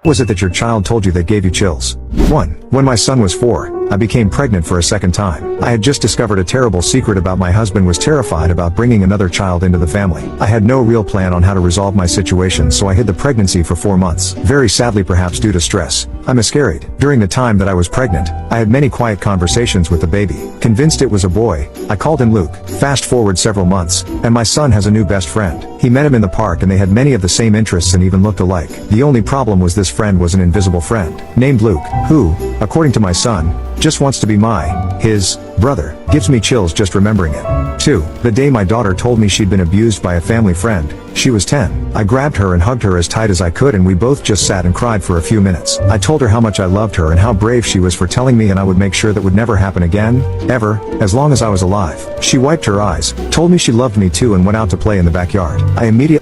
Was it that your child told you that gave you chills? 1. When my son was 4, I became pregnant for a second time. I had just discovered a terrible secret about my husband was terrified about bringing another child into the family. I had no real plan on how to resolve my situation, so I hid the pregnancy for 4 months. Very sadly, perhaps due to stress, I miscarried. During the time that I was pregnant, I had many quiet conversations with the baby. Convinced it was a boy, I called him Luke. Fast forward several months, and my son has a new best friend. He met him in the park and they had many of the same interests and even looked alike. The only problem was this friend was an invisible friend, named Luke, who, according to my son, just wants to be his brother. Gives me chills just remembering it. 2. The day my daughter told me she'd been abused by a family friend. She was 10. I grabbed her and hugged her as tight as I could and we both just sat and cried for a few minutes. I told her how much I loved her and how brave she was for telling me, and I would make sure that would never happen again, ever, as long as I was alive. She wiped her eyes, told me she loved me too, and went out to play in the backyard. I immediately